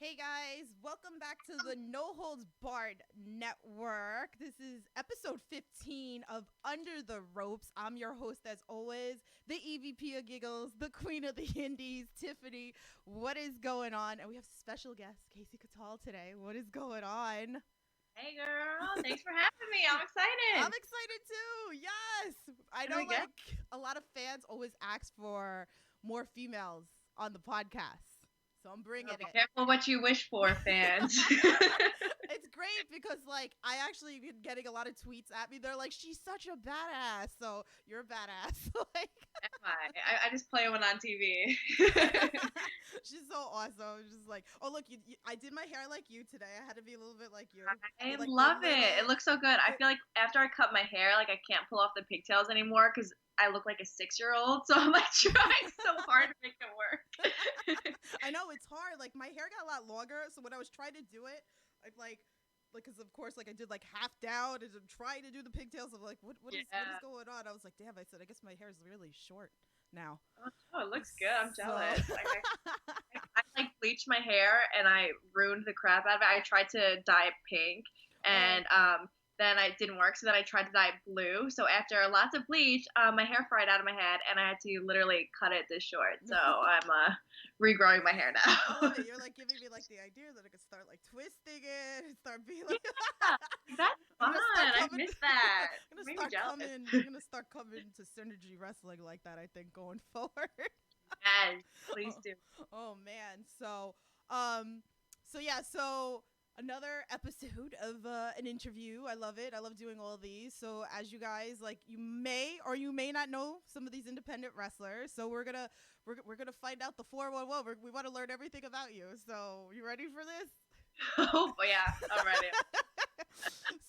Hey guys, welcome back to the No Holds Barred Network. This is episode 15 of Under the Ropes. I'm your host, as always, the EVP of Giggles, the Queen of the Indies, Tiffany. What is going on? And we have special guest, Kasey Catal, today. What is going on? Hey girl, thanks for having me. I'm I'm excited. excited too. Yes. I What do know, we get? a lot of fans always ask for more females on the podcast. So I'm bringing Oh, be it. careful what you wish for, fans. It's great because I actually been getting a lot of tweets at me. They're like, she's such a badass. So you're a badass. like Am I just play one on TV. she's so awesome. Just like, oh look, I did my hair like you today. I had to be a little bit like you. I Like the love it. It little looks so good. I the, feel like after I cut my hair, like I can't pull off the pigtails anymore because I look like a 6-year-old. So I'm like trying so hard to make it work. I know it's hard. Like my hair got a lot longer, so when I was trying to do it, I'd because of course I did like half down and I'm trying to do the pigtails. I'm like, what is Yeah. going on? I was like, damn. I said, I guess my hair is really short now. Oh, it looks good. I'm So jealous. I like bleached my hair and I ruined the crap out of it. I tried to dye it pink oh and then it didn't work. So then I tried to dye it blue. So after lots of bleach, my hair fried out of my head and I had to literally cut it this short. So no. I'm regrowing my hair I now. love it. You're like giving me like the idea that I could start like twisting it and start being like Yeah, that's I'm fun. gonna start I coming miss that. I'm gonna Made me start jealous. coming I'm gonna start coming to synergy wrestling like that, I think, going forward. Yes, please oh, do. oh man. So another episode of an interview. I love it. I love doing all of these. So as you guys, like, you may or you may not know some of these independent wrestlers. So we're gonna find out the 411. We want to learn everything about you. So you ready for this? Oh, yeah, I'm ready.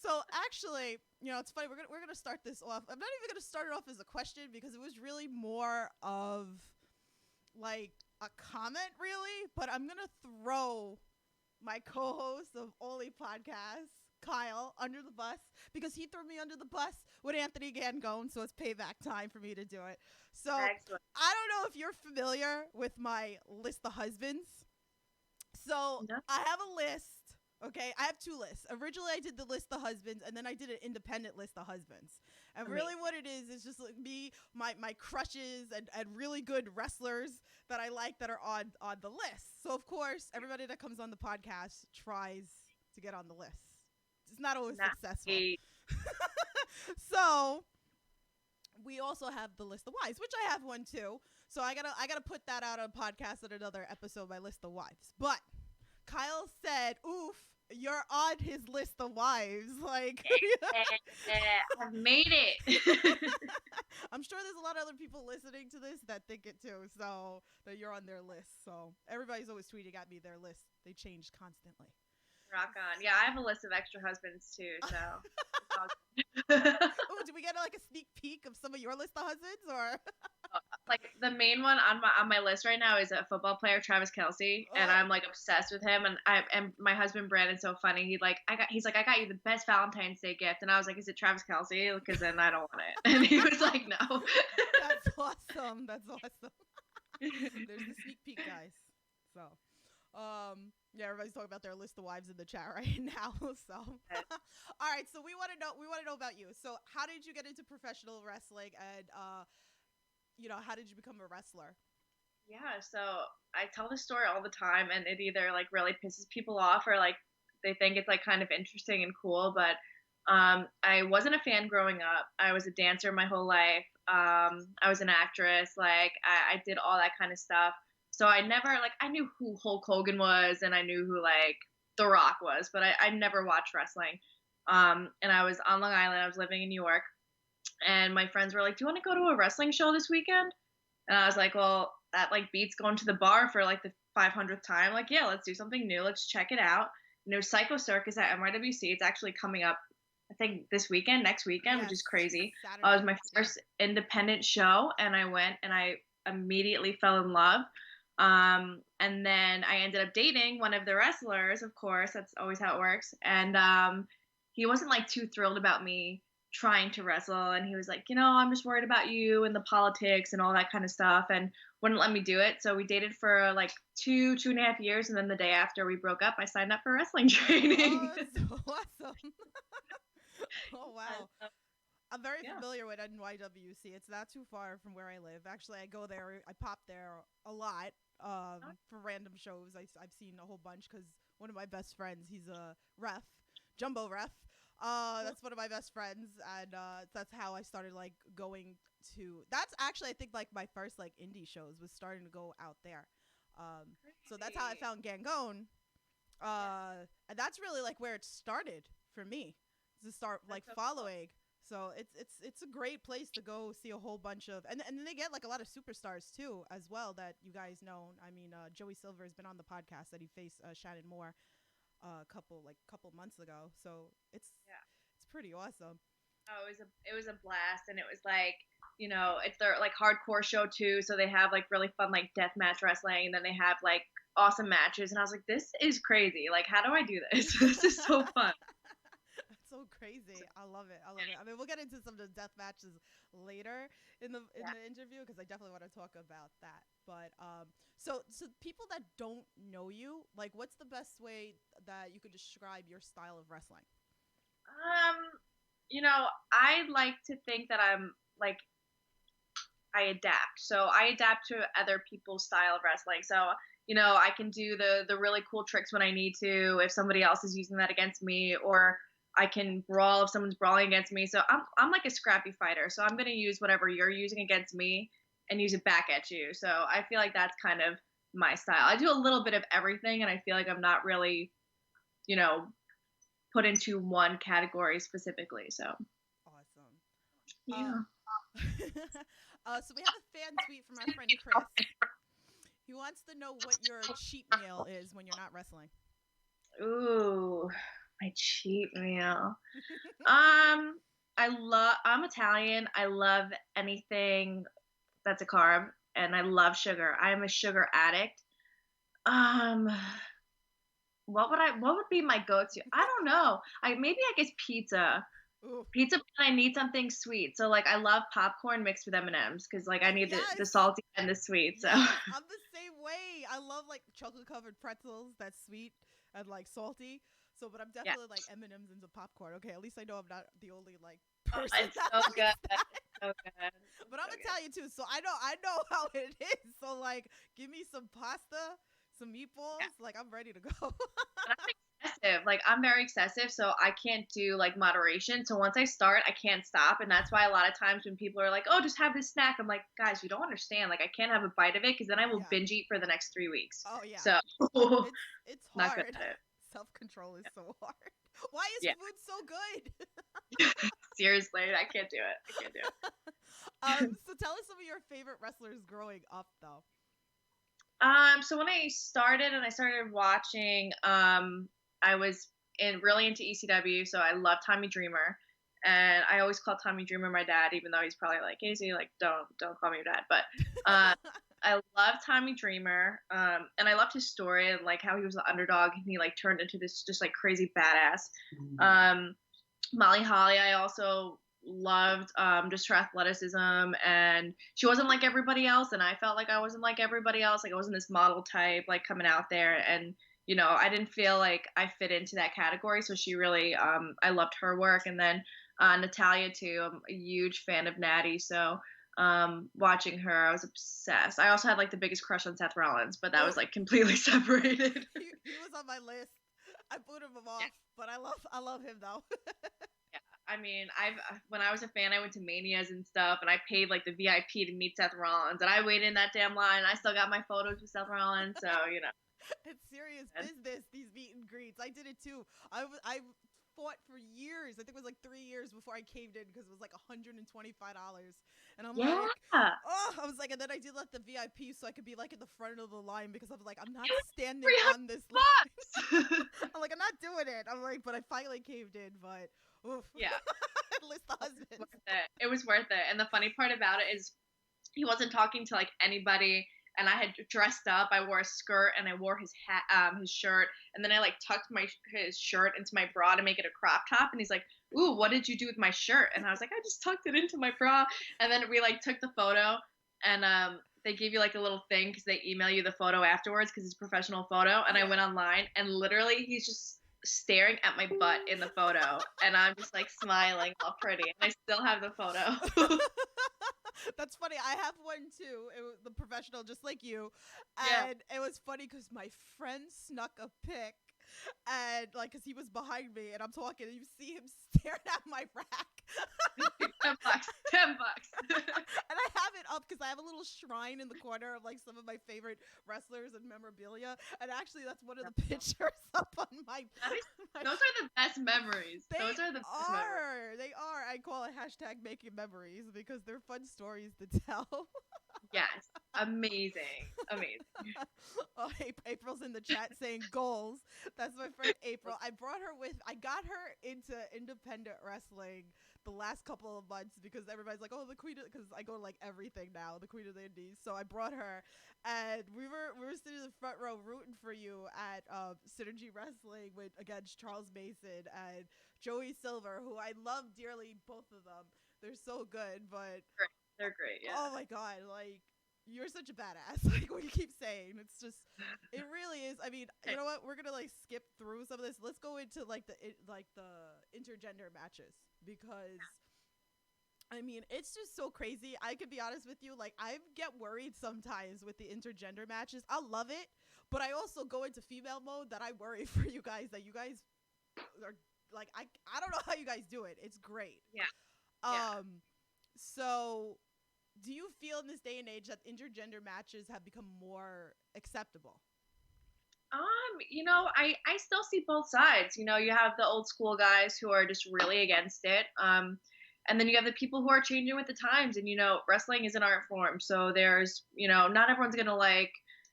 So actually, it's funny. We're gonna start this off. I'm not even gonna start it off as a question because it was really more of like a comment, really. But I'm gonna throw my co-host of Only Podcast, Kyle, under the bus because he threw me under the bus with Anthony Gangone. So it's payback time for me to do it. So Excellent. I don't know if you're familiar with my list of husbands. So No. I have a list. Okay, I have two lists. Originally, I did the list of husbands, and then I did an independent list of husbands. And really, Amazing. what it is just like me, my crushes, and really good wrestlers that I like that are on the list. So of course, everybody that comes on the podcast tries to get on the list. It's not always successful. Nice. So we also have the list of wives, which I have one too. So I gotta put that out on a podcast at another episode. My list of wives, but Kyle said, "Oof, you're on his list of wives." Like, I've made it. I'm sure there's a lot of other people listening to this that think it too. So that you're on their list. So everybody's always tweeting at me their list. They change constantly. Rock on. Yeah, I have a list of extra husbands too, so it's all good. Oh, did we get like a sneak peek of some of your list of husbands, or? Like the main one on my list right now is a football player, Travis Kelsey, and Oh, I'm like obsessed with him. And my husband Brandon's so funny. He's like, I got you the best Valentine's Day gift, and I was like, is it Travis Kelsey? Because then I don't want it. And he was like, no. that's awesome. That's awesome. There's the sneak peek, guys. So, yeah, everybody's talking about their list of wives in the chat right now. So, all right. So we want to know about you. So, how did you get into professional wrestling, and how did you become a wrestler? Yeah, so I tell this story all the time, and it either like really pisses people off or like they think it's like kind of interesting and cool. But I wasn't a fan growing up. I was a dancer my whole life. I was an actress. Like I did all that kind of stuff. So I never like I knew who Hulk Hogan was, and I knew who like The Rock was, but I never watched wrestling. And I was on Long Island. I was living in New York, and my friends were like, "Do you want to go to a wrestling show this weekend?" And I was like, well, that like beats going to the bar for like the 500th time. Like, yeah, let's do something new. Let's check it out. Psycho Circus at NYWC. It's actually coming up, I think, this weekend, next weekend, which Yes, is crazy. It was Saturday. my Yeah. first independent show, and I went and I immediately fell in love. And then I ended up dating one of the wrestlers, of course. That's always how it works. And he wasn't like too thrilled about me trying to wrestle, and he was like, I'm just worried about you and the politics and all that kind of stuff, and wouldn't let me do it. So we dated for like 2.5 years, and then the day after we broke up, I signed up for wrestling training. Oh, so awesome. Oh, Yeah, wow. so, I'm very yeah. familiar with NYWC. It's not too far from where I live. Actually, I go there. I pop there a lot for random shows. I've seen a whole bunch because one of my best friends, he's a ref, jumbo ref. That's one of my best friends, and that's how I started like going to. That's actually I think like my first like indie shows was starting to go out there. So that's how I Crazy. found Gangone. Yeah, And that's really like where it started for me to start like that's so cool. following. So it's a great place to go see a whole bunch of and then they get like a lot of superstars too as well that you guys know. I mean, Joey Silver has been on the podcast that he faced Shannon Moore couple months ago. So Yeah. it's pretty awesome. Oh, it was a blast, and it was like, it's their like hardcore show too. So they have like really fun like deathmatch wrestling, and then they have like awesome matches. And I was like, this is crazy. Like, how do I do this? This is so fun. That's so crazy. I love it. I love it. I mean, we'll get into some of the death matches later in Yeah. the interview because I definitely want to talk about that. But so people that don't know you, like, what's the best way that you could describe your style of wrestling? Um, I like to think that I'm like I adapt. So I adapt to other people's style of wrestling. So, I can do the really cool tricks when I need to if somebody else is using that against me, or I can brawl if someone's brawling against me. So I'm like a scrappy fighter. So I'm going to use whatever you're using against me and use it back at you. So I feel like that's kind of my style. I do a little bit of everything, and I feel like I'm not really, you know, put into one category specifically. So, Awesome. yeah. So we have a fan tweet from our friend Chris. He wants to know what your cheat meal is when you're not wrestling. Ooh, my cheat meal. I'm Italian. I love anything that's a carb, and I love sugar. I'm a sugar addict. Um, what would be my go-to? I don't know. I guess pizza. Ooh. Pizza, but I need something sweet. So like I love popcorn mixed with M&Ms because like I need the Yes. salty and the sweet. So Yes, I'm the same way. I love like chocolate covered pretzels that's sweet and like salty. So, but I'm yeah. definitely like M&Ms into popcorn. Okay, at least I know I'm not the only like Oh, person it's that so good. likes that. It's so good. It's But I'm so good. Italian too, so I know how it is. So like, give me some pasta, some Yeah. meatballs. Like I'm ready to go. But I'm excessive. Like I'm very excessive, so I can't do like moderation. So once I start, I can't stop, and that's why a lot of times when people are like, "Oh, just have this snack," I'm like, "Guys, you don't understand. Like I can't have a bite of it because then I will Yeah. binge eat for the next 3 weeks." Oh yeah. So It's not good hard. at it. Self control is so hard. Why is Yeah, food so good? seriously, I can't do it. I can't do it. So tell us some of your favorite wrestlers growing up, though. So when I started watching, I was really into ECW, so I love Tommy Dreamer, and I always call Tommy Dreamer my dad, even though he's probably like Casey, like don't call me your dad. But uh, I love Tommy Dreamer, and I loved his story and like how he was the underdog and he like turned into this just like crazy badass. Um, Molly Holly, I also loved just her athleticism, and she wasn't like everybody else, and I felt like I wasn't like everybody else. Like I wasn't this model type like coming out there, and I didn't feel like I fit into that category. So she really, I loved her work, and then Natalia too. I'm a huge fan of Natty, so watching her, I was obsessed. I also had like the biggest crush on Seth Rollins, but that Oh, was like completely separated. he was on my list. I booted him Yeah. off, but I love him though. Yeah, I mean, I've when I was a fan, I went to manias and stuff, and I paid like the VIP to meet Seth Rollins, and I waited in that damn line. I still got my photos with Seth Rollins, so It's serious and- business. These meet and greets. I did it too. I fought for years. I think it was like 3 years before I caved in because it was like $125, and I'm yeah, like, oh, I was like, and then I did let the VIP so I could be like in the front of the line because I was like, I'm not it was standing three on this hundred line. bucks. I'm like, I'm not doing it. I'm like, but I finally caved in. But oof, Yeah, list the it was husbands. worth it. It was worth it, and the funny part about it is he wasn't talking to like anybody. And I had dressed up. I wore a skirt and I wore his hat, his shirt, and then I like tucked his shirt into my bra to make it a crop top. And he's like, ooh, what did you do with my shirt? And I was like, I just tucked it into my bra. And then we like took the photo, and they give you like a little thing because they email you the photo afterwards because it's a professional photo. And I went online, and literally he's just staring at my butt in the photo, and I'm just like smiling all pretty, and I still have the photo. That's funny. I have one too. It was the professional, just like you, Yeah. and it was funny because my friend snuck a pic, and like, cause he was behind me, and I'm talking, and you see him staring at my rack. $10. $10. And I have it up because I have a little shrine in the corner of like some of my favorite wrestlers and memorabilia. And actually, that's one of the pictures up on my. That is, my those are the best memories. they Those are the best memories. are. They are. I call it hashtag making memories because they're fun stories to tell. Yes. Amazing. Amazing. Oh, April's in the chat saying goals. That's my friend April. I got her into independent wrestling the last couple of months because everybody's like, oh, the queen, because I go to like everything now, the queen of the indies. So I brought her, and we were sitting in the front row rooting for you at Synergy Wrestling with against Charles Mason and Joey Silver, who I love dearly, both of them. They're so good, but Great. They're great. Yeah. oh my god, like you're such a badass. Like what you keep saying, it's just, it really is. I mean, you know what? We're gonna like skip through some of this. Let's go into like the intergender matches because. I mean, it's just so crazy. I could be honest with you. Like, I get worried sometimes with the intergender matches. I love it, but I also go into female mode that I worry for you guys that you guys are like, I don't know how you guys do it. It's great. Yeah. Yeah. So do you feel in this day and age that intergender matches have become more acceptable? I still see both sides. You have the old school guys who are just really against it. And then you have the people who are changing with the times. And wrestling is an art form, so there's not everyone's gonna like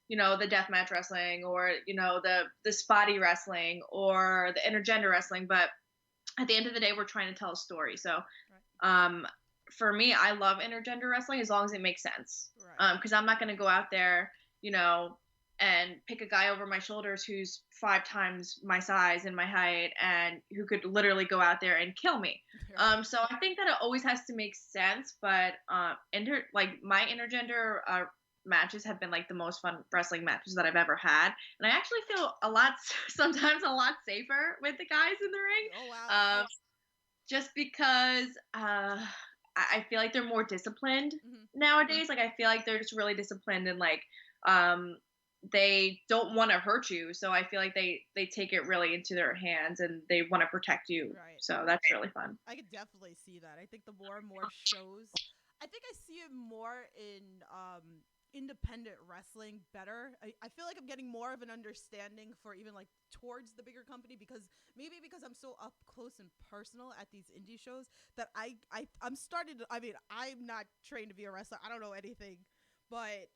the deathmatch wrestling or the spotty wrestling or the intergender wrestling. But at the end of the day, we're trying to tell a story. So, for me, I love intergender wrestling as long as it makes sense. Right. Because I'm not gonna go out there, and pick a guy over my shoulders who's 5 times my size and my height and who could literally go out there and kill me. So I think that it always has to make sense, but my intergender matches have been like the most fun wrestling matches that I've ever had, and I actually feel sometimes a lot safer with the guys in the ring. Oh wow. Just because I feel like they're more disciplined nowadays. Like I feel like they're just really disciplined and like they don't want to hurt you, so I feel like they take it really into their hands and they want to protect you. Right. So that's really fun. I could definitely see that. I think the more and more shows, I think I see it more in independent wrestling better. I feel like I'm getting more of an understanding for even like towards the bigger company because I'm so up close and personal at these indie shows that I'm starting to, I mean, I'm not trained to be a wrestler. I don't know anything, but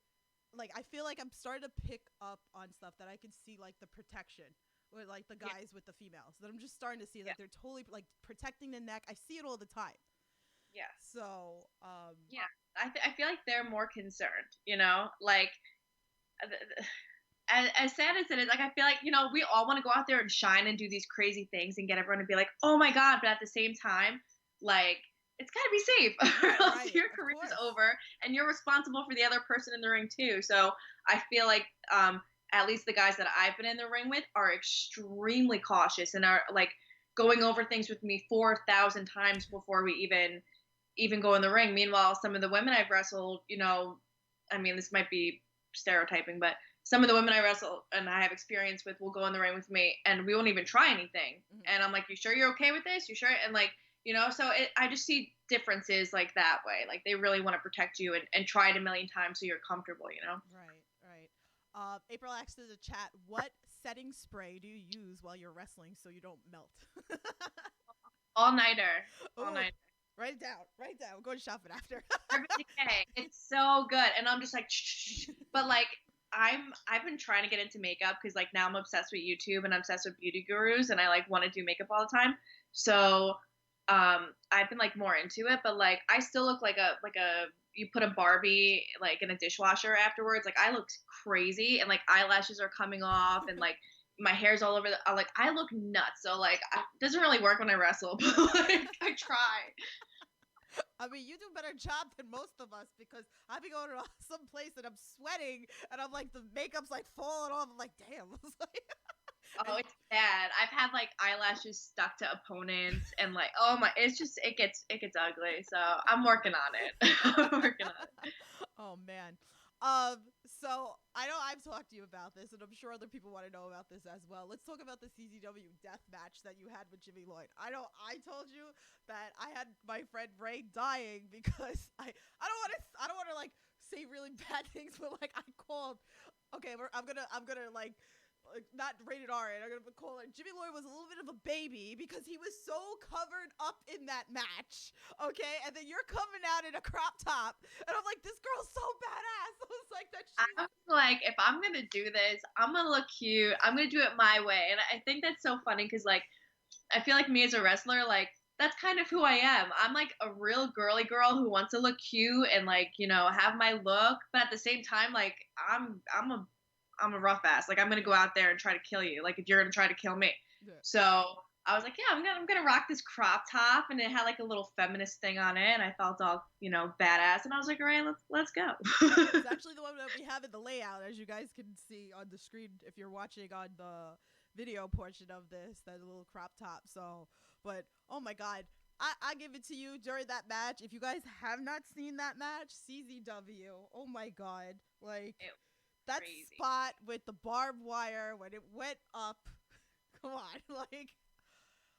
like I feel like I'm starting to pick up on stuff that I can see, like the protection with like the guys with the females, that I'm just starting to see that they're totally like protecting the neck. I see it all the time. Yeah. So I feel like they're more concerned, like as sad as it is, like I feel like we all want to go out there and shine and do these crazy things and get everyone to be like, oh my god, but at the same time, like it's got to be safe or else your career's over and you're responsible for the other person in the ring too. So I feel like at least the guys that I've been in the ring with are extremely cautious and are like going over things with me 4,000 times before we even go in the ring. Meanwhile, some of the women I've wrestled, I mean, this might be stereotyping, but some of the women I wrestle and I have experience with will go in the ring with me and we won't even try anything. And I'm like, you sure you're okay with this? You sure? And like, so I just see differences like that way. Like they really want to protect you and try it a million times so you're comfortable, Right. April asks in the chat, what setting spray do you use while you're wrestling so you don't melt? All-nighter. Write it down. I'm going shopping after. It's so good. And I'm just like, shh. But like, I've been trying to get into makeup because like now I'm obsessed with YouTube and I'm obsessed with beauty gurus and I like want to do makeup all the time. So I've been like more into it, but like I still look like a you put a Barbie like in a dishwasher afterwards. Like I look crazy and like eyelashes are coming off and like my hair's all over I look nuts. So like it doesn't really work when I wrestle, but like I try. I mean, you do a better job than most of us because I be going to some place and I'm sweating and I'm like the makeup's like falling off. I'm like, damn. It's like, Oh, and it's bad. I've had like eyelashes stuck to opponents and like oh my, it's just it gets ugly. So I'm working on it. I'm working on it. oh man. So I know I've talked to you about this, and I'm sure other people want to know about this as well. Let's talk about the CZW death match that you had with Jimmy Lloyd. I know I told you that I had my friend Ray dying because I don't want to like say really bad things, but like I called. Okay, I'm gonna like not rated R, and I'm gonna call it. Jimmy Lloyd was a little bit of a baby because he was so covered up in that match. Okay, and then you're coming out in a crop top, and I'm like, this girl's so badass. I was like, that she's. I was like, if I'm gonna do this, I'm gonna look cute. I'm gonna do it my way, and I think that's so funny because like I feel like me as a wrestler, like that's kind of who I am. I'm like a real girly girl who wants to look cute and like have my look, but at the same time, like I'm a rough ass. Like I'm gonna go out there and try to kill you. Like if you're gonna try to kill me. Yeah. So I was like, yeah, I'm gonna rock this crop top, and it had like a little feminist thing on it, and I felt all badass, and I was like, all right, let's go. It's actually the one that we have in the layout, as you guys can see on the screen if you're watching on the video portion of this, that little crop top. So, but oh my god, I give it to you during that match. If you guys have not seen that match, CZW, oh my god, like It that crazy. spot with the barbed wire when it went up. Come on, like,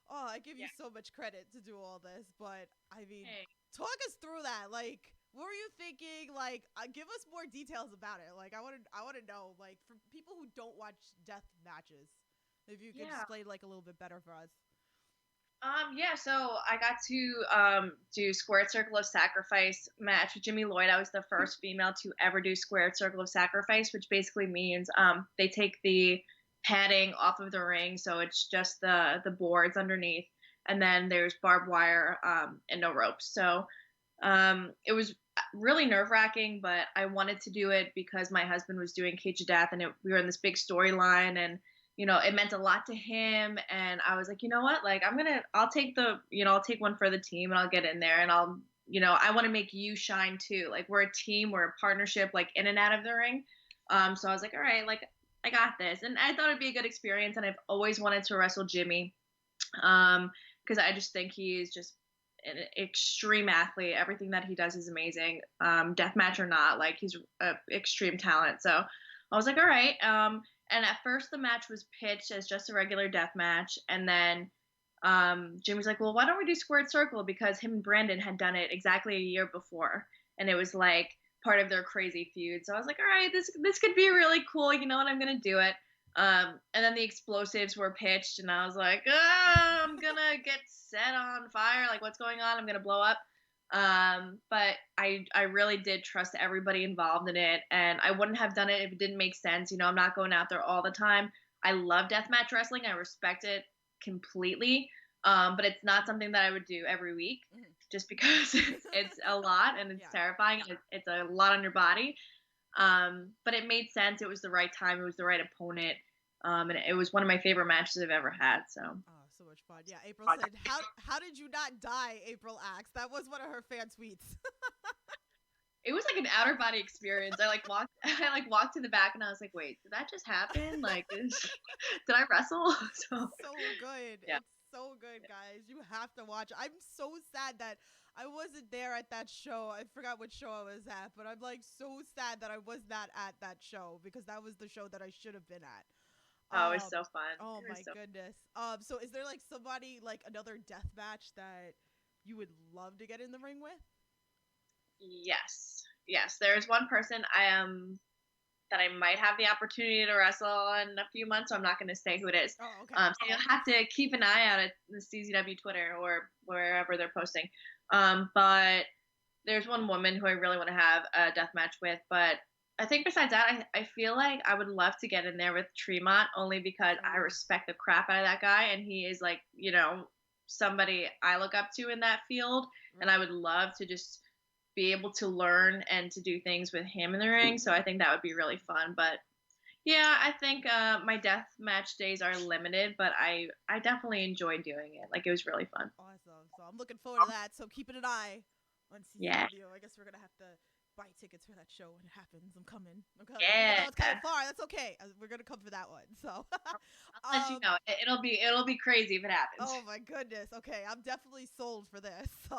oh, I give you Yeah. so much credit to do all this, but I mean, Hey. talk us through that. Like, what were you thinking? Like, give us more details about it. Like, I want to know. Like, for people who don't watch death matches, if you could Yeah. explain like a little bit better for us. Yeah, so I got to do Squared Circle of Sacrifice match with Jimmy Lloyd. I was the first female to ever do Squared Circle of Sacrifice, which basically means they take the padding off of the ring, so it's just the boards underneath, and then there's barbed wire and no ropes. So it was really nerve wracking, but I wanted to do it because my husband was doing Cage of Death, and we were in this big storyline, and it meant a lot to him. And I was like, you know what? Like, I'll take I'll take one for the team, and I'll get in there, and I want to make you shine too. Like, we're a team, we're a partnership, like in and out of the ring. So I was like, all right, like I got this, and I thought it'd be a good experience. And I've always wanted to wrestle Jimmy, because I just think he's just an extreme athlete. Everything that he does is amazing. Deathmatch or not, like he's an extreme talent. So I was like, all right. And at first the match was pitched as just a regular death match, and then Jimmy's like, well, why don't we do Squared Circle, because him and Brandon had done it exactly a year before, and it was like part of their crazy feud. So I was like, all right, this could be really cool. You know what? I'm gonna do it. And then the explosives were pitched, and I was like, oh, I'm gonna get set on fire. Like, what's going on? I'm gonna blow up. But I really did trust everybody involved in it, and I wouldn't have done it if it didn't make sense. I'm not going out there all the time. I love deathmatch wrestling. I respect it completely. But it's not something that I would do every week, just because it's a lot and it's terrifying. It's a lot on your body. But it made sense. It was the right time. It was the right opponent. And it was one of my favorite matches I've ever had. So. Oh, so much fun. Yeah, April said, how did you not die, April asked. That was one of her fan tweets. It was like an outer body experience. I walked to the back, and I was like, wait, did that just happen? Like, did I wrestle? So good. Yeah. It's so good, guys. You have to watch. I'm so sad that I wasn't there at that show. I forgot what show I was at, but I'm like so sad that I was not at that show, because that was the show that I should have been at. Oh, it's so fun. Oh my goodness. So is there like somebody, like another death match that you would love to get in the ring with? Yes. There's one person that I might have the opportunity to wrestle in a few months, so I'm not going to say who it is. Oh, okay. So you'll have to keep an eye out at the CZW Twitter or wherever they're posting. But there's one woman who I really want to have a death match with, but I think besides that, I feel like I would love to get in there with Tremont, only because I respect the crap out of that guy, and he is like, somebody I look up to in that field, and I would love to just be able to learn and to do things with him in the ring. So I think that would be really fun. But Yeah, I think my death match days are limited, but I definitely enjoy doing it. Like it was really fun. Awesome. So I'm looking forward to that. So keeping an eye on Yeah. CCW. I guess we're gonna have to buy tickets for that show when it happens. I'm coming. I'm coming. Even Yeah. though it's kind of far, that's okay. We're gonna come for that one. So, I'll let you know. It'll be crazy if it happens. oh my goodness. Okay, I'm definitely sold for this. So,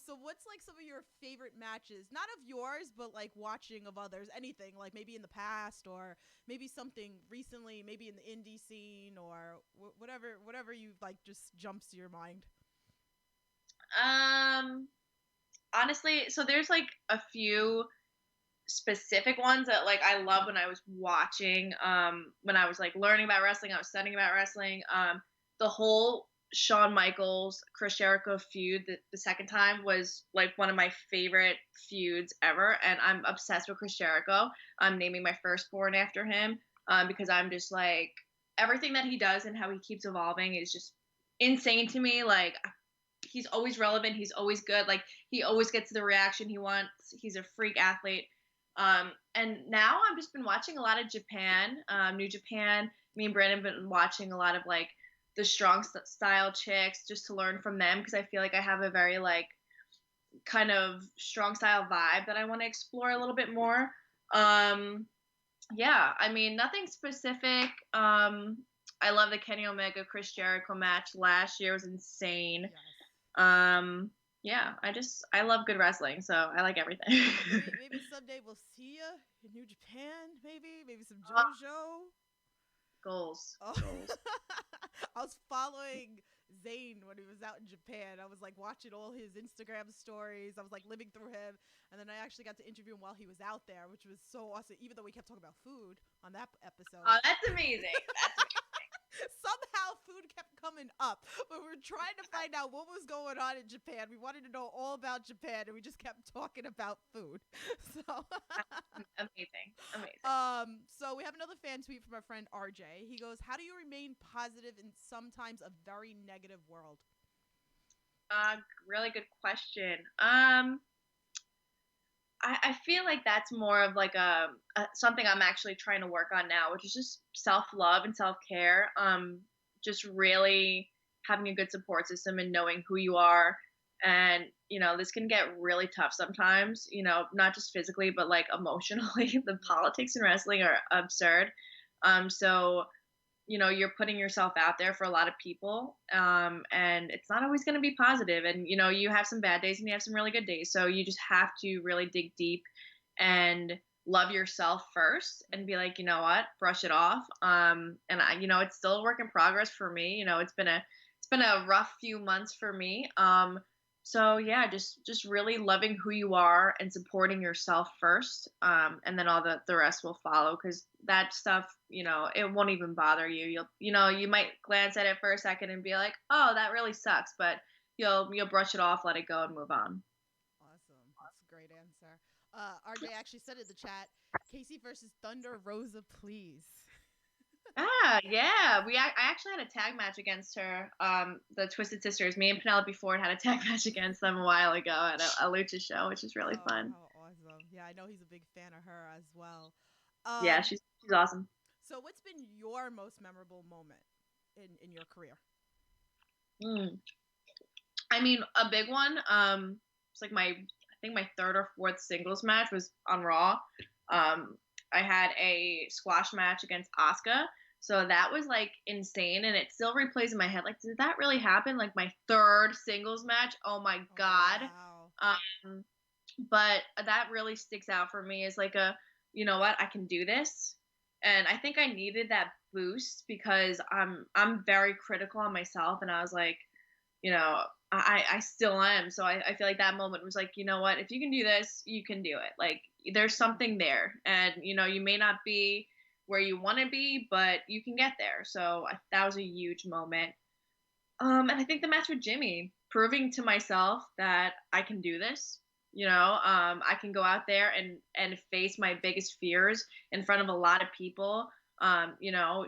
so what's like some of your favorite matches? Not of yours, but like watching of others. Anything like maybe in the past or maybe something recently, maybe in the indie scene or whatever you like just jumps to your mind. Um, honestly, so there's like a few specific ones that like I love when I was watching when I was like learning about wrestling, I was studying about wrestling. The whole Shawn Michaels Chris Jericho feud the second time was like one of my favorite feuds ever, and I'm obsessed with Chris Jericho. I'm naming my firstborn after him because I'm just like everything that he does and how he keeps evolving is just insane to me. Like he's always relevant, he's always good, like he always gets the reaction he wants. He's a freak athlete. And now I've just been watching a lot of Japan, New Japan. Me and Brandon have been watching a lot of like the strong style chicks just to learn from them because I feel like I have a very like kind of strong style vibe that I want to explore a little bit more. Um, yeah, I mean nothing specific. I love the Kenny Omega Chris Jericho match last year, it was insane. Yes. Um, yeah, I love good wrestling, so I like everything. Maybe someday we'll see you in New Japan. Maybe some JoJo. Goals, Oh, goals. I was following Zayn when he was out in Japan. I was like watching all his Instagram stories. I was like living through him, and then I actually got to interview him while he was out there, which was so awesome. Even though we kept talking about food on that episode, Oh, that's amazing. That's amazing. somehow food kept coming up. But we were trying to find out what was going on in Japan. We wanted to know all about Japan, and we just kept talking about food. So. Amazing, amazing. So we have another fan tweet from our friend RJ. He goes, "How do you remain positive in sometimes a very negative world?" Really good question. I feel like that's more of like a something I'm actually trying to work on now, which is just self love and self care. Just really having a good support system and knowing who you are. And this can get really tough sometimes. Not just physically, but like emotionally. The politics in wrestling are absurd. So you're putting yourself out there for a lot of people, and it's not always going to be positive, and you have some bad days and you have some really good days, so you just have to really dig deep and love yourself first and be like, you know what, brush it off. And it's still a work in progress for me. It's been a rough few months for me. So yeah, just really loving who you are and supporting yourself first, and then all the rest will follow. Because that stuff, it won't even bother you. You might glance at it for a second and be like, oh, that really sucks, but you'll brush it off, let it go, and move on. Awesome. That's a great answer. RJ actually said in the chat, Casey versus Thunder Rosa, please. Ah, yeah. I actually had a tag match against her. The Twisted Sisters. Me and Penelope Ford had a tag match against them a while ago at a lucha show, which is really Oh, fun. how awesome. Yeah, I know he's a big fan of her as well. Yeah, Um, she's awesome. so what's been your most memorable moment in your career? Mm. I mean, a big one. It's like I think my third or fourth singles match was on Raw. I had a squash match against Asuka, so that was like insane, and it still replays in my head. Like, did that really happen? Like my third singles match? Oh my Oh, god! wow. Um, but that really sticks out for me as like you know what, I can do this, and I think I needed that boost because I'm very critical on myself, and I was like, you know, I still am. So I feel like that moment was like, you know what, if you can do this, you can do it. Like there's something there, and you may not be where you want to be, but you can get there. So that was a huge moment. And I think the match with Jimmy, proving to myself that I can do this. I can go out there and face my biggest fears in front of a lot of people.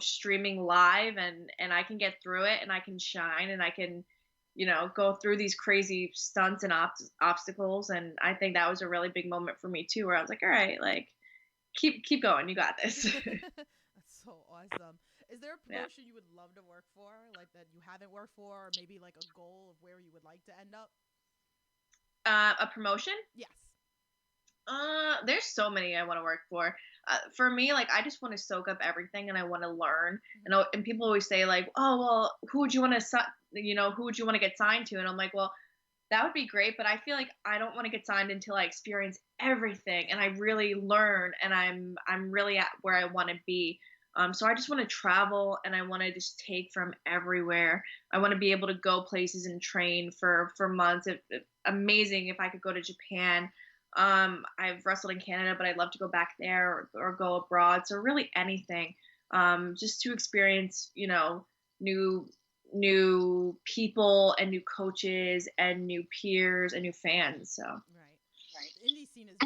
Streaming live, and I can get through it, and I can shine, and I can, go through these crazy stunts and obstacles. And I think that was a really big moment for me too, where I was like, all right, like keep going. You got this. That's so awesome. Is there a Yeah. promotion you would love to work for, like that you haven't worked for, or maybe like a goal of where you would like to end up? A promotion? Yes. There's so many I want to work for. For me, like I just want to soak up everything and I want to learn. Hmm. And people always say like, oh well, who would you want to, who would you want to get signed to? And I'm like, well, that would be great, but I feel like I don't want to get signed until I experience everything and Yeah. I really learn and I'm really at where I want to be. So I just want to travel and I want to just take from everywhere. I want to be able to go places and train for months. Amazing if I could go to Japan. I've wrestled in Canada, but I'd love to go back there or go abroad. So really anything, just to experience, new new people and new coaches and new peers and new fans. So Right. The indie scene is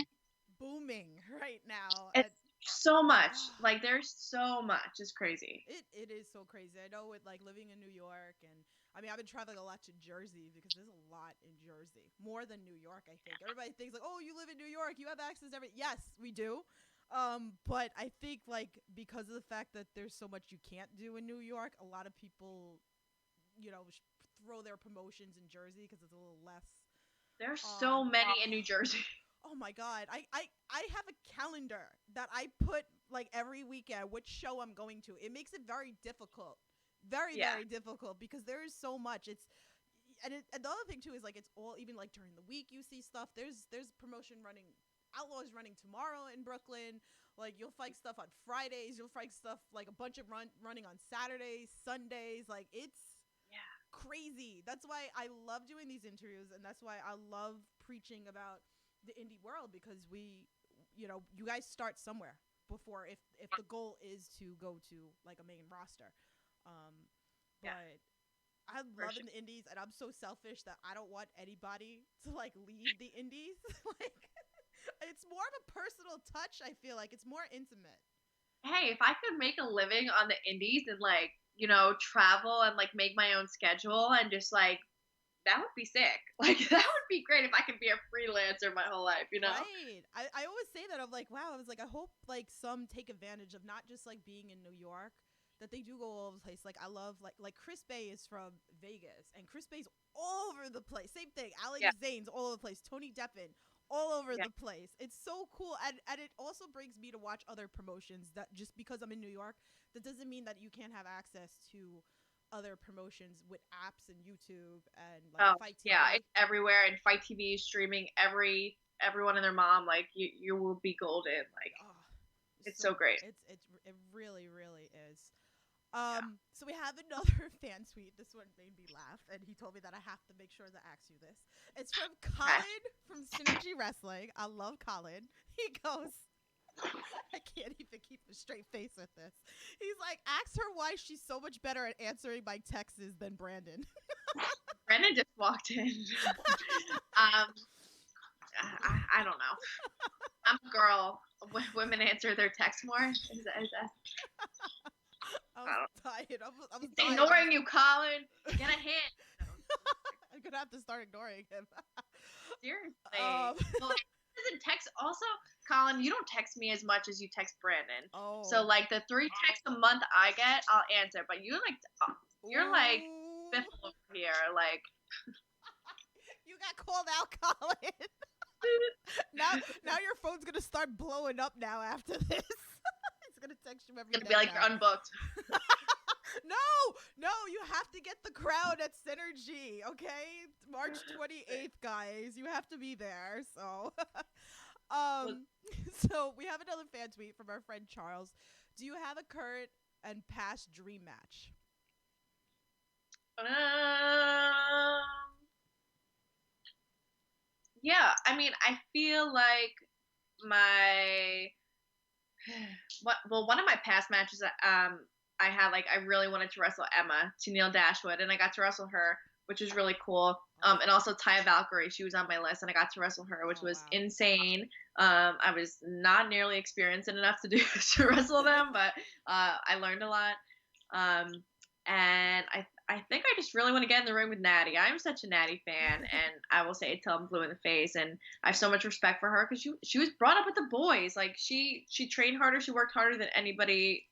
booming right now. it's so much. Ah, Like there's so much. It's crazy. it is so crazy. I know with like living in New York, and I mean I've been traveling a lot to Jersey because there's a lot in Jersey, more than New York. I think everybody thinks like, oh, you live in New York, you have access to everything. Yes, we do. But I think like because of the fact that there's so much you can't do in New York, a lot of people, you know, throw their promotions in Jersey because it's a little less. There's Um, so many in New Jersey. oh my god, I have a calendar that I put like every weekend which show I'm going to. It makes it very difficult, very Yeah. very difficult because there is so much. And the other thing too is like it's all even like during the week you see stuff. There's promotion running. Outlaws running tomorrow in Brooklyn. Like you'll fight stuff on Fridays. You'll fight stuff like a bunch of running on Saturdays, Sundays. Like it's Yeah. crazy. That's why I love doing these interviews, and that's why I love preaching about the indie world because you guys start somewhere before if the goal is to go to like a main roster. Um, Yeah. but I For love sure. in the indies, and I'm so selfish that I don't want anybody to like leave the indies. Like it's more of a personal touch. I feel like it's more intimate. Hey, if I could make a living on the indies and like, travel and like make my own schedule and just like that would be sick. Like that would be great if I could be a freelancer my whole life. Right. I always say that. I'm like, wow, I was like, I hope like some take advantage of not just like being in New York, that they do go all over the place. Like I love like Chris Bay is from Vegas and Chris Bay's all over the place. Same thing. Alex Yeah. Zane's all over the place. Tony Deppen all over Yeah. the place. It's so cool. And it also brings me to watch other promotions that just because I'm in New York, that doesn't mean that you can't have access to other promotions with apps and YouTube and like Oh, Fight yeah, TV. it's everywhere and Fight TV is streaming everyone and their mom like you will be golden. Like Oh, it's so so great. it really really is. Yeah. So we have another fan tweet. This one made me laugh, and he told me that I have to make sure to ask you this. It's from Okay. Colin from Synergy Wrestling. I love Colin. He goes, I can't even keep a straight face with this. He's like, ask her why she's so much better at answering my texts than Brandon. Brennan just walked in. um, I don't know. I'm a girl. Women answer their text more. Is that I I was don't dying. I was He's dying. ignoring you, Colin. Get a hint. No, I'm gonna have to start ignoring him. seriously. um. Well, he doesn't text. Also, Colin, you don't text me as much as you text Brandon. So, Oh. like the 3 texts a month I get, I'll answer. But you're like Ooh. Biffle over here. Like, You got called out, Colin. Now your phone's gonna start blowing up now after this. It's gonna text you every gonna day be like now. you're unbooked. No, you have to get the crowd at Synergy, okay? March 28th, guys. You have to be there. So, um, so we have another fan tweet from our friend Charles. Do you have a current and past dream match? Um, yeah. I mean, I feel like my one of my past matches, I had like I really wanted to wrestle Emma to Neil Dashwood, and I got to wrestle her, which was really cool. And also Taya Valkyrie, she was on my list, and I got to wrestle her, which Oh was wow. insane. I was not nearly experienced enough to to wrestle them, but I learned a lot. And I think I just really want to get in the ring with Natty. I'm such a Natty fan, and I will say it till I'm blue in the face. And I have so much respect for her because she was brought up with the boys. Like she trained harder, she worked harder than anybody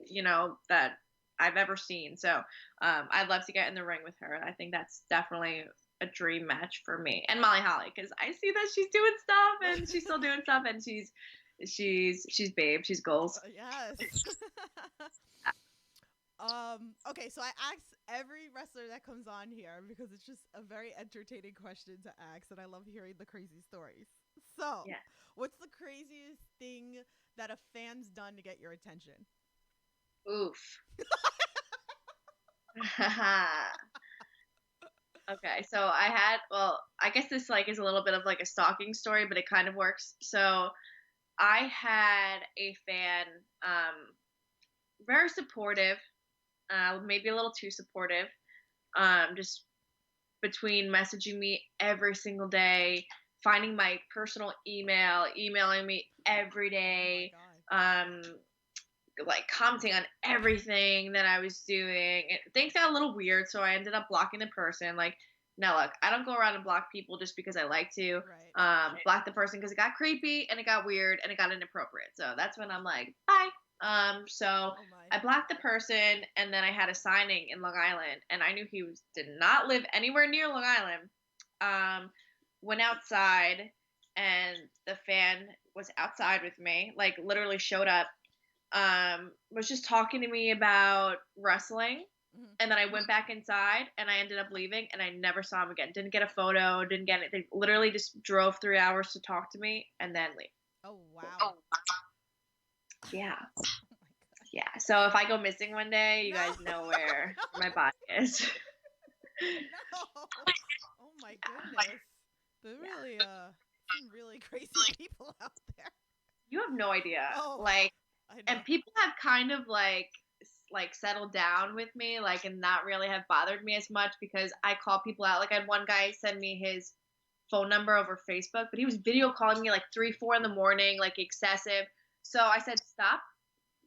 that I've ever seen. So I'd love to get in the ring with her. I think that's definitely a dream match for me and Molly Holly because I see that she's doing stuff and she's still doing stuff and she's babe, she's goals. Yes. Okay, so I ask every wrestler that comes on here because it's just a very entertaining question to ask, and I love hearing the crazy stories. So, Yeah. what's the craziest thing that a fan's done to get your attention? Oof. Okay, so I guess this like is a little bit of like a stalking story, but it kind of works. So I had a fan, very supportive, maybe a little too supportive, just between messaging me every single day, finding my personal email, emailing me every day, Oh my God. like commenting on everything that I was doing. Things got a little weird, so I ended up blocking the person. Like, now look, I don't go around and block people just because I like to. Right. Block the person because it got creepy and it got weird and it got inappropriate. So that's when I'm like, bye. So Oh my. I blocked the person, and then I had a signing in Long Island, and I knew did not live anywhere near Long Island. Went outside, and the fan was outside with me, like literally showed up, was just talking to me about wrestling. Mm-hmm. And then I went back inside and I ended up leaving and I never saw him again. Didn't get a photo, didn't get anything. Literally just drove 3 hours to talk to me and then leave. Oh wow. Yeah. Oh my God. Yeah. So if I go missing one day, you guys know where my body is. No. Oh my goodness. They're really some really crazy people out there. You have no idea. Oh, Like, I know. and people have kind of like settled down with me, like, and not really have bothered me as much because I call people out. Like, I had one guy send me his phone number over Facebook, but he was video calling me like 3, 4 in the morning, like excessive. So I said, stop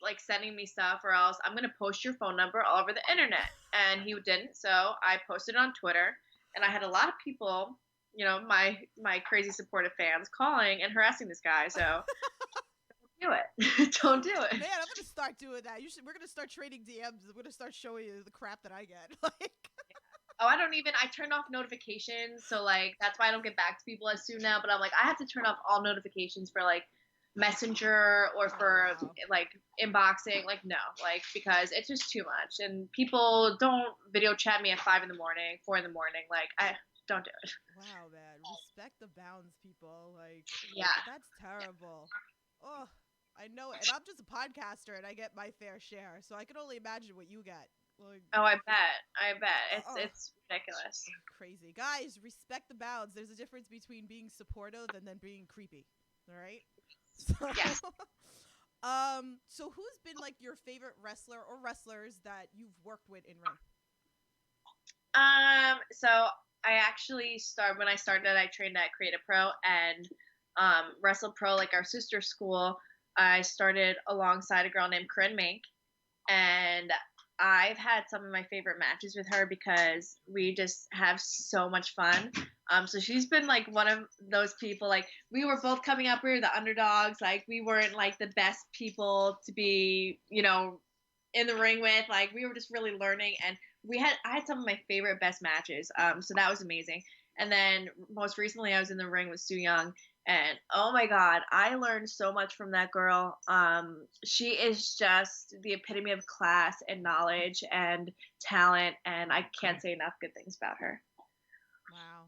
like sending me stuff or else I'm gonna post your phone number all over the internet. And he didn't, so I posted it on Twitter, and I had a lot of people, my crazy supportive fans calling and harassing this guy. So don't do it. Don't do it. Man, I'm gonna start doing that. We're gonna start trading DMs. We're gonna start showing you the crap that I get. Like, Oh, I turned off notifications, so like that's why I don't get back to people as soon now. But I'm like, I have to turn off all notifications for like Messenger or for wow. like inboxing. Like, no, like, because it's just too much, and people don't video chat me at 5 in the morning, 4 in the morning. Like, I don't do it. Wow, man. Respect the bounds, people. Like, Yeah. that's terrible. Oh, I know it. And I'm just a podcaster and I get my fair share. So I can only imagine what you get. Like, Oh, I bet. I bet. oh, It's ridiculous. crazy. Guys, respect the bounds. There's a difference between being supportive and then being creepy. All right? So, Yes. so who's been like your favorite wrestler or wrestlers that you've worked with in ring? So I actually when I started, I trained at Creative Pro and Wrestle Pro, like our sister school. I started alongside a girl named Corinne Mink, and I've had some of my favorite matches with her because we just have so much fun. So she's been like one of those people. Like, we were both coming up, we were the underdogs. Like, we weren't like the best people to be, in the ring with. Like, we were just really learning, and I had some of my favorite best matches. So that was amazing. And then most recently, I was in the ring with Sue Young, and oh my God, I learned so much from that girl. She is just the epitome of class and knowledge and talent, and I can't say enough good things about her. Wow.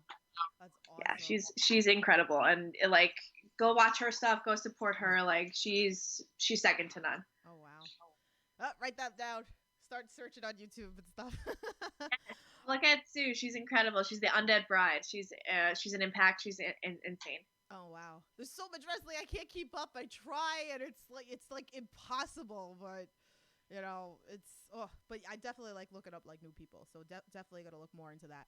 That's awesome. Yeah, she's incredible, and like, go watch her stuff, go support her. Like, she's second to none. Oh wow. Write that down. Start searching on YouTube and stuff. Look at Sue. She's incredible. She's the undead bride. She's an impact. She's insane. Oh wow. There's so much wrestling I can't keep up. I try and it's like impossible, but but I definitely like looking up like new people. So definitely got to look more into that.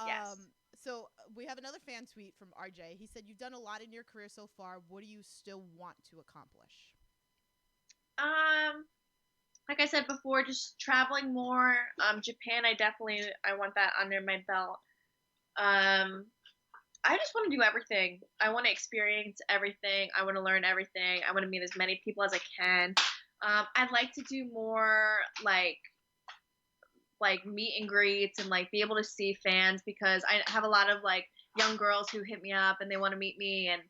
Yes. So we have another fan tweet from RJ. He said, "You've done a lot in your career so far. What do you still want to accomplish?" like I said before, just traveling more. Japan, I want that under my belt. Um, I just want to do everything. I want to experience everything. I want to learn everything. I want to meet as many people as I can. I'd like to do more like meet and greets and like be able to see fans because I have a lot of like young girls who hit me up and they want to meet me and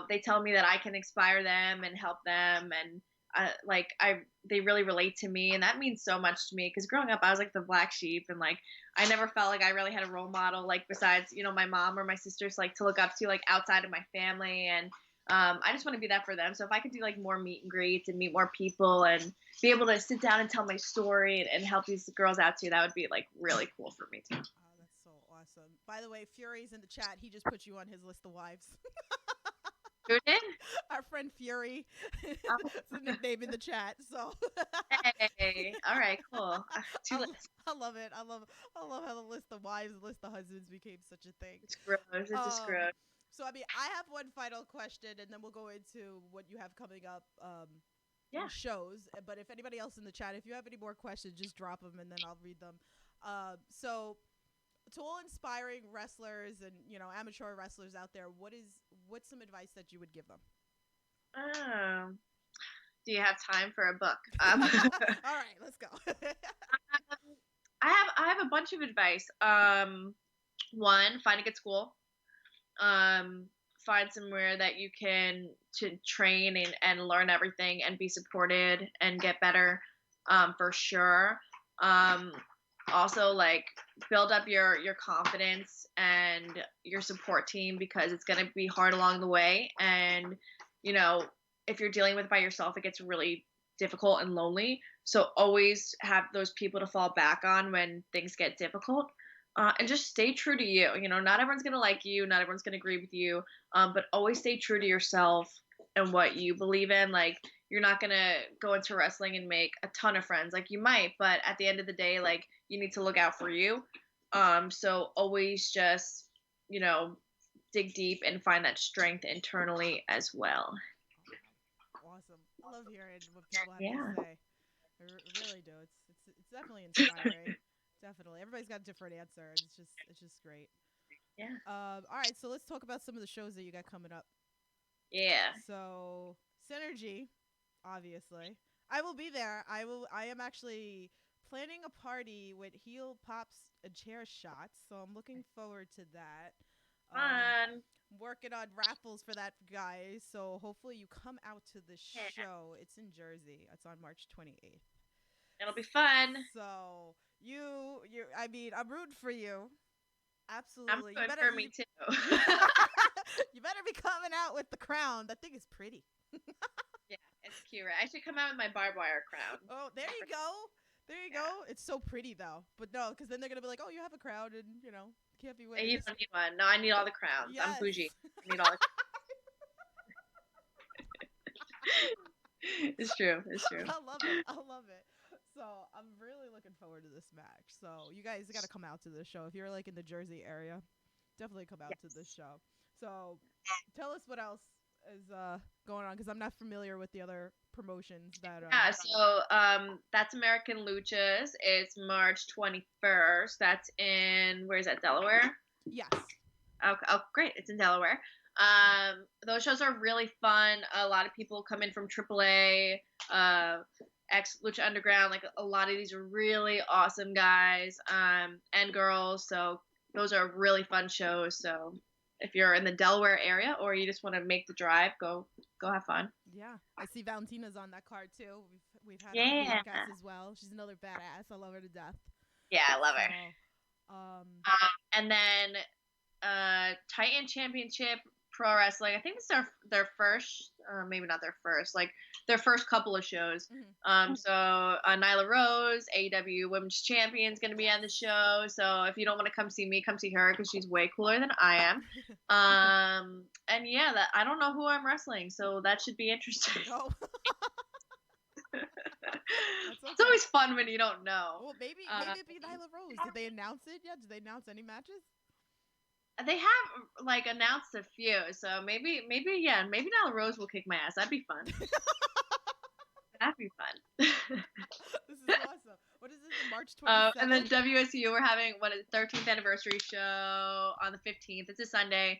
they tell me that I can inspire them and help them and they really relate to me and that means so much to me because growing up I was like the black sheep and like I never felt like I really had a role model like besides my mom or my sisters like to look up to like outside of my family and I just want to be that for them. So if I could do like more meet and greets and meet more people and be able to sit down and tell my story and help these girls out too, that would be like really cool for me too. Oh, that's so awesome. By the way, Fury's in the chat. He just put you on his list of wives. Who did? Our friend Fury. Oh. It's a nickname in the chat. So Hey, all right, cool. Two lists. I love it. I love how the list of wives, the list of husbands became such a thing. It's gross. It's just gross. So I mean, I have one final question, and then we'll go into what you have coming up. Yeah. Shows. But if anybody else in the chat, if you have any more questions, just drop them, and then I'll read them. So to all inspiring wrestlers and amateur wrestlers out there, what's some advice that you would give them? Do you have time for a book? All right, let's go. I have a bunch of advice. One, find a good school. Find somewhere that you can to train and learn everything and be supported and get better for sure. Also like build up your confidence and your support team because it's going to be hard along the way and if you're dealing with it by yourself it gets really difficult and lonely, so always have those people to fall back on when things get difficult. And just stay true to you. Not everyone's going to like you. Not everyone's going to agree with you. But always stay true to yourself and what you believe in. Like, you're not going to go into wrestling and make a ton of friends. Like, you might, but at the end of the day, like, you need to look out for you. So always just, dig deep and find that strength internally as well. Awesome. I love hearing what people have to say. I really do. It's definitely inspiring. Definitely. Everybody's got a different answer. And it's just great. Yeah. All right, so let's talk about some of the shows that you got coming up. Yeah. So Synergy, obviously. I will be there. I am actually planning a party with heel pops and chair shots, so I'm looking forward to that. Fun. Working on raffles for that, guys. So hopefully you come out to the show. It's in Jersey. It's on March 28th. It'll be fun. So I mean, I'm rooting for you. Absolutely. I'm rooting for me too. You better be coming out with the crown. That thing is pretty. Yeah, it's cute. Right? I should come out with my barbed wire crown. Oh, there you go. There you go. It's so pretty though. But no, because then they're gonna be like, oh, you have a crown, and can't be winning. You don't need one. No, I need all the crowns. Yes. I'm bougie. I need all the. It's true. It's true. I love it. I love it. So I'm really looking forward to this match. So you guys got to come out to this show. If you're like in the Jersey area, definitely come out to this show. So tell us what else is going on because I'm not familiar with the other promotions that. So that's American Luchas. It's March 21st. That's in where is that? Delaware. Yes. Oh, great! It's in Delaware. Those shows are really fun. A lot of people come in from AAA. Ex Lucha Underground, like a lot of these are really awesome guys and girls, so those are really fun shows. So if you're in the Delaware area or you just want to make the drive, go have fun. Yeah, I see Valentina's on that card too. We've had her on the podcast as well. She's another badass. I love her to death. Yeah, I love her. And then Titan Championship Pro Wrestling. I think it's their first, maybe not their first, like their first couple of shows. Mm-hmm. So Nyla Rose, AEW Women's Champion, is going to be on the show. So if you don't want to come see me, come see her because she's way cooler than I am. And yeah, I don't know who I'm wrestling, so that should be interesting. Oh. Okay. It's always fun when you don't know. Well, maybe it'd be Nyla Rose. Did they announce it yet? Did they announce any matches? They have like announced a few, so maybe Nyla Rose will kick my ass. That'd be fun. That'd be fun. This is awesome. What is this? March 27th? And then WSU, we're having 13th anniversary show on the 15th. It's a Sunday.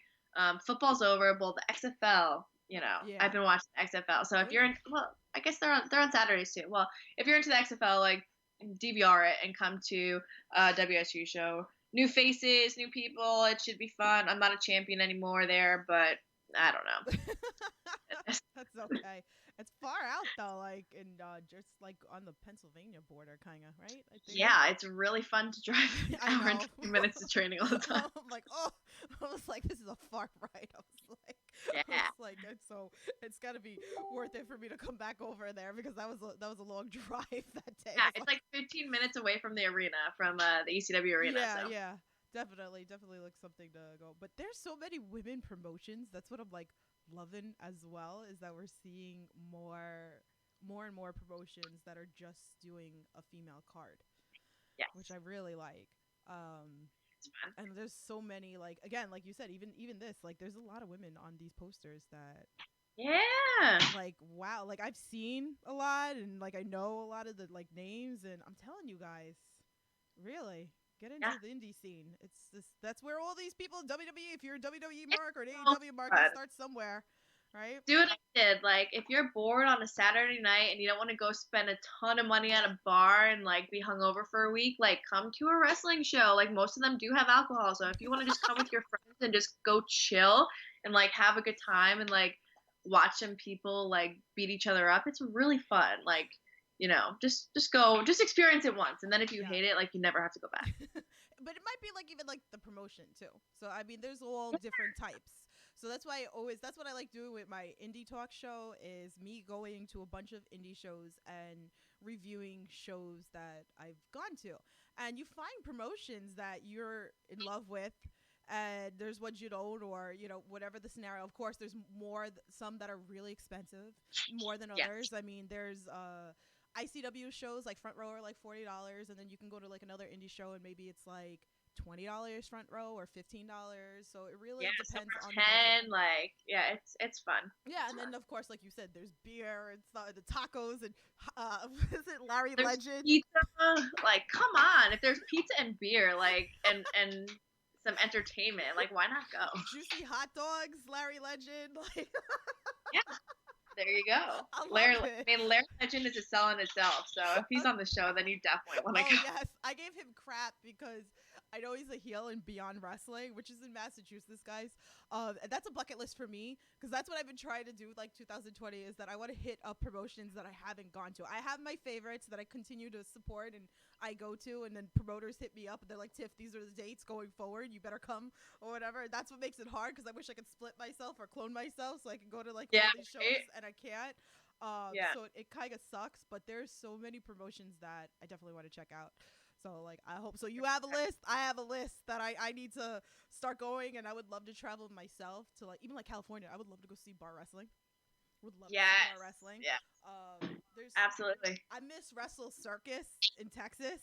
Football's over. Well, the XFL. Yeah. I've been watching the XFL. So if you're in, well, I guess they're on Saturdays too. Well, if you're into the XFL, like DVR it and come to WSU show. New faces, new people. It should be fun. I'm not a champion anymore there, but I don't know. That's okay. It's far out though, like in just like on the Pennsylvania border, kind of, right? I think. Yeah, it's really fun to drive an hour and 20 minutes to training all the time. I'm like, I was like, this is a far ride. I was like, it's got to be worth it for me to come back over there because that was a long drive that day. Yeah, it's like 15 minutes away from the arena, from the ECW arena. Yeah, so. yeah. Definitely like something to go. But there's so many women promotions. That's what I'm like loving as well, is that we're seeing more and more promotions that are just doing a female card. Yes. Which I really like. It's fun. And there's so many, like, again, like you said, even this, like, there's a lot of women on these posters that like, wow, like I've seen a lot and like I know a lot of the like names, and I'm telling you guys, really get into the indie scene. That's where all these people, WWE, if you're a WWE mark or an AEW mark, start somewhere, right? Do what I did. Like, if you're bored on a Saturday night and you don't want to go spend a ton of money at a bar and like be hungover for a week, like come to a wrestling show. Like most of them do have alcohol, so if you want to just come with your friends and just go chill and like have a good time and like watch some people like beat each other up, it's really fun. Like, just go, just experience it once, and then if you hate it, like you never have to go back. But it might be like even like the promotion too. So I mean, there's all different types. So that's why that's what I like doing with my indie talk show, is me going to a bunch of indie shows and reviewing shows that I've gone to. And you find promotions that you're in love with, and there's ones you don't, or whatever the scenario. Of course, there's some that are really expensive, more than others. I mean, there's ICW shows like front row are like $40, and then you can go to like another indie show and maybe it's like $20 front row or $15. So it really depends on the budget. Like, it's fun. Yeah, and then of course, like you said, there's beer and the tacos and is it Larry there's Legend? Pizza. Like, come on, if there's pizza and beer, like, and some entertainment, like, why not go? Juicy hot dogs, Larry Legend, like. Yeah. There you go. Larry Legend is a sell in itself. So if he's on the show, then you definitely want to go. Yes, I gave him crap because I know he's a heel in Beyond Wrestling, which is in Massachusetts, guys. And that's a bucket list for me, because that's what I've been trying to do, like 2020, is that I want to hit up promotions that I haven't gone to. I have my favorites that I continue to support and I go to, and then promoters hit me up and they're like, Tiff, these are the dates going forward. You better come or whatever. And that's what makes it hard, because I wish I could split myself or clone myself so I can go to like all these shows and I can't. So it kind of sucks, but there's so many promotions that I definitely want to check out. So like, I hope so. You have a list. I have a list that I need to start going, and I would love to travel myself to like even like California. I would love to go see bar wrestling. Would love to see bar wrestling. Yeah. There's absolutely. I miss Wrestle Circus in Texas.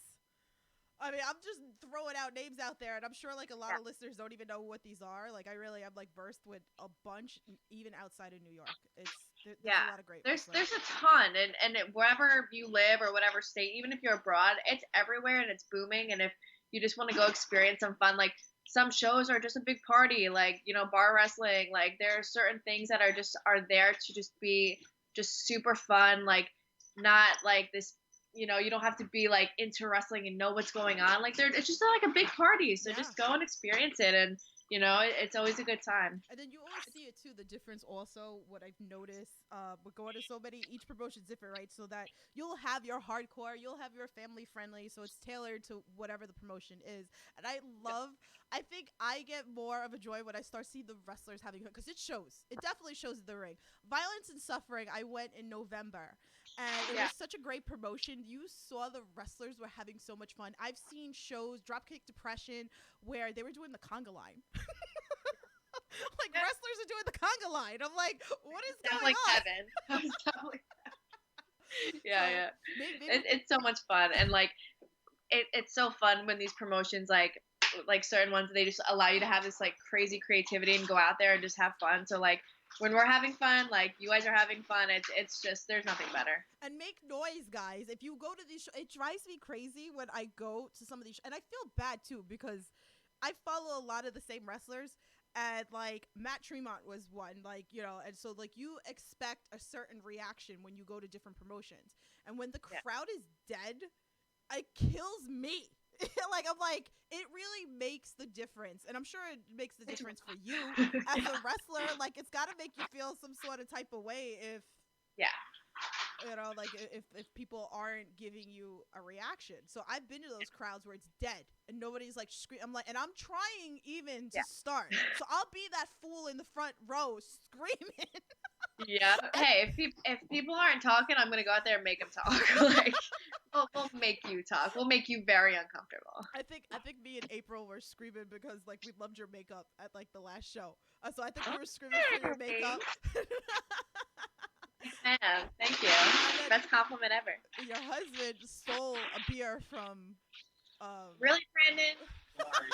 I mean, I'm just throwing out names out there, and I'm sure like a lot of listeners don't even know what these are. Like, I really am like versed with a bunch, even outside of New York. There's a lot of great. There's a ton, and wherever you live or whatever state, even if you're abroad, it's everywhere and it's booming. And if you just want to go experience some fun, like some shows are just a big party, like bar wrestling. Like there are certain things that are there to just be just super fun, like not like this. You don't have to be like into wrestling and know what's going on. Like it's just like a big party. So just go and experience it, and it's always a good time. And then you always see it too. The difference also, what I've noticed, with going to so many, each promotion's different, right? So that you'll have your hardcore, you'll have your family friendly. So it's tailored to whatever the promotion is. And I think I get more of a joy when I start seeing the wrestlers having fun, because it shows. It definitely shows in the ring. Violence and Suffering, I went in November, and it was such a great promotion. You saw the wrestlers were having so much fun. I've seen shows, Dropkick Depression, where they were doing the conga line. Like wrestlers are doing the conga line. I'm like, what is going on? Heaven. Yeah. It's so much fun, and like it's so fun when these promotions like certain ones, they just allow you to have this like crazy creativity and go out there and just have fun. So like when we're having fun, like you guys are having fun. It's just there's nothing better. And make noise, guys. If you go to these it drives me crazy when I go to some of these and I feel bad too because I follow a lot of the same wrestlers and like Matt Tremont was one, like, you know, and so like you expect a certain reaction when you go to different promotions. And when the crowd is dead, it kills me. Like I'm like, it really makes the difference, and I'm sure it makes the difference for you as a wrestler. Like it's got to make you feel some sort of type of way if you know, like if people aren't giving you a reaction. So I've been to those crowds where it's dead and nobody's like screaming. I'm like, and I'm trying even to start. So I'll be that fool in the front row screaming. Yeah. Hey, if people aren't talking, I'm gonna go out there and make them talk. Like, we'll make you talk. We'll make you very uncomfortable. I think me and April were screaming because like we loved your makeup at like the last show. So I think we were screaming for your makeup. Thank you. Best compliment ever. Your husband stole a beer from. Really, Brandon?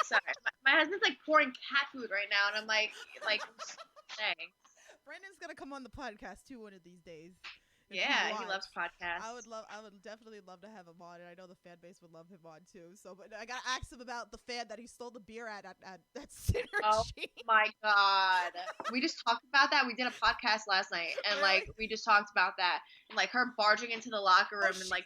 Sorry, my husband's like pouring cat food right now, and I'm like, dang. Brandon's gonna come on the podcast too one of these days. Yeah, he loves podcasts. I would definitely love to have him on, and I know the fan base would love him on too. So, but I gotta ask him about the fan that he stole the beer at Synergy. Oh my god, we just talked about that. We did a podcast last night, and like we just talked about that, and like her barging into the locker room and like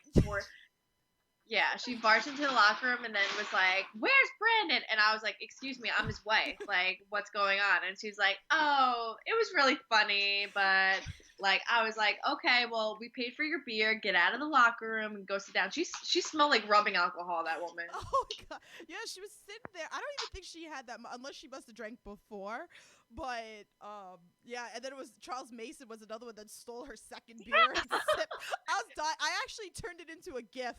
yeah, she barged into the locker room and then was like, "Where's Brandon?" And I was like, "Excuse me, I'm his wife. Like, what's going on?" And she's like, "Oh, it was really funny, but." Like I was like, okay, well, we paid for your beer. Get out of the locker room and go sit down. She smelled like rubbing alcohol. That woman. Oh my god, yeah, she was sitting there. I don't even think she had that unless she must have drank before. But yeah, and then it was Charles Mason was another one that stole her second beer. And I was dying. I actually turned it into a GIF,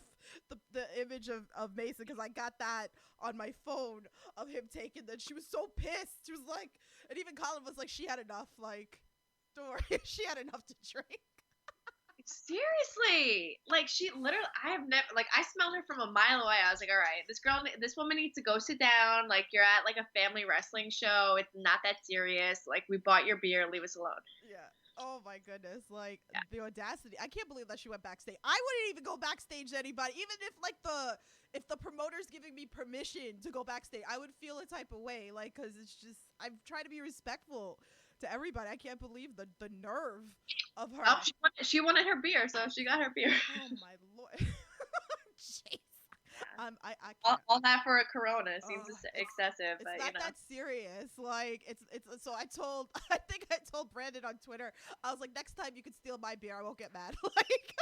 the image of Mason because I got that on my phone of him taking that. She was so pissed. She was like, and even Colin was like, she had enough. Like. Don't worry, she had enough to drink. Seriously, like she literally, I have never, like I smelled her from a mile away. I was like, all right, this woman needs to go sit down. Like you're at like a family wrestling show. It's not that serious. Like we bought your beer, leave us alone. Yeah. Oh my goodness, like the audacity. I can't believe that she went backstage. I wouldn't even go backstage to anybody, even if like if the promoter's giving me permission to go backstage, I would feel a type of way, like because it's just I'm trying to be respectful to everybody. I can't believe the nerve of her. Oh, she wanted her beer, so she got her beer. Oh my lord. Jeez. I all that for a Corona seems excessive. It's but, not you know. that serious. Like it's so I think I told Brandon on Twitter. I was like, next time you can steal my beer, I won't get mad. Like.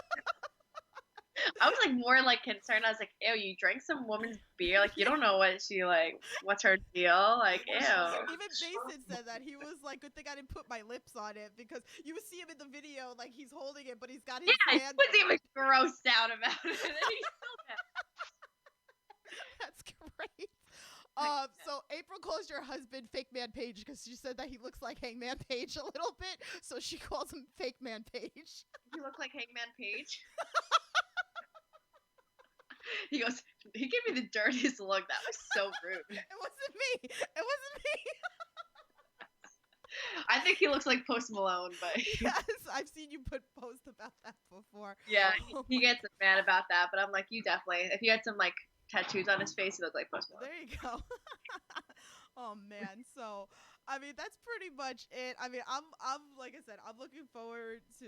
I was like more like concerned. I was like, ew, you drank some woman's beer. Like you don't know what she like. What's her deal? Like ew. Even Mason said that. He was like, good thing I didn't put my lips on it because you would see him in the video like he's holding it, but he's got his hand. Yeah, he was even grossed out about it. And he still did. That's great. So April calls your husband Fake Man Page because she said that he looks like Hangman Page a little bit, so she calls him Fake Man Page. You look like Hangman Page. He goes, he gave me the dirtiest look. That was so rude. It wasn't me. It wasn't me. I think he looks like Post Malone, but yes, I've seen you put posts about that before. Yeah, he gets mad about that, but I'm like, you definitely. If he had some like tattoos on his face, he looked like Post Malone. There you go. Oh man, so I mean that's pretty much it. I mean I'm like I said, I'm looking forward to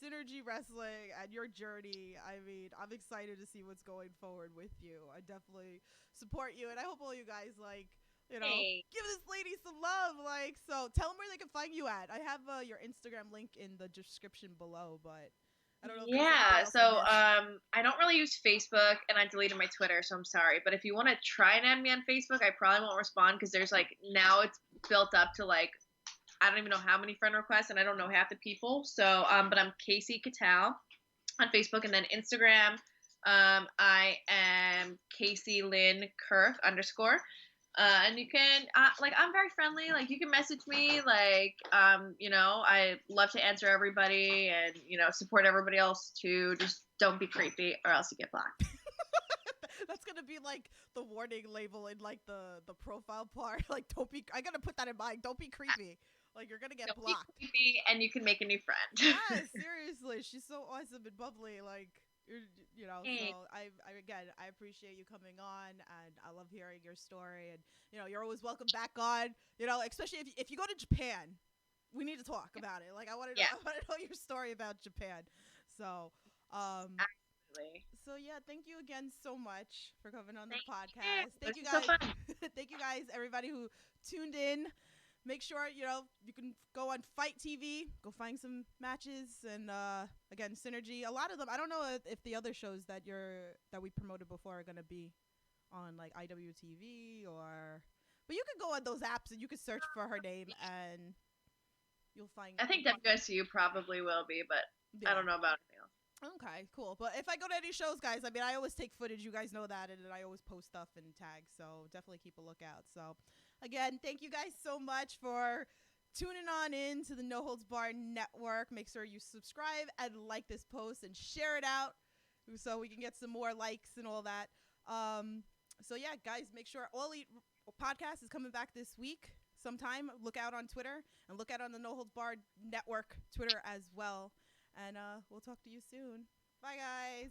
Synergy Wrestling and your journey. I mean I'm excited to see what's going forward with you. I definitely support you, and I hope all you guys like. You know, give this lady some love. Like, so tell them where they can find you at. I have your Instagram link in the description below, but I don't know. Yeah, so I don't really use Facebook, and I deleted my Twitter, so I'm sorry. But if you want to try and add me on Facebook, I probably won't respond because there's like now it's built up to like I don't even know how many friend requests, and I don't know half the people. So but I'm Kasey Catal on Facebook, and then Instagram. I am Kasey Lynn Kirk _ and you can like I'm very friendly. Like you can message me. Like you know I love to answer everybody and you know support everybody else too. Just don't be creepy or else you get blocked. That's gonna be like the warning label in like the profile part. Like don't be. I gotta put that in mind. Don't be creepy. Like you're gonna get Don't be blocked. creepy, and you can make a new friend. Yes, seriously, she's so awesome and bubbly. Like you know, Hey, so I again, I appreciate you coming on, and I love hearing your story. And you know, you're always welcome back on. You know, especially if you go to Japan, we need to talk about it. Like I want to know, yeah, I want to know your story about Japan. So, um, absolutely. so yeah, thank you again so much for coming on the Thank you. podcast. Thank This you is so guys. fun. Thank you guys, everybody who tuned in. Make sure you can go on Fight TV, go find some matches, and again, Synergy. A lot of them. I don't know if the other shows that we promoted before are gonna be on like IWTV or, but you can go on those apps and you can search for her name and you'll find. I think WSU probably will be, but I Yeah. don't know about anything else. Okay, cool. But if I go to any shows, guys, I mean, I always take footage. You guys know that, and I always post stuff and tags. So definitely keep a lookout. So, again, thank you guys so much for tuning on in to the No Holds Bar Network. Make sure you subscribe and like this post and share it out so we can get some more likes and all that. So yeah, guys, make sure All Eat podcast is coming back this week sometime. Look out on Twitter and look out on the No Holds Bar Network Twitter as well. And we'll talk to you soon. Bye, guys.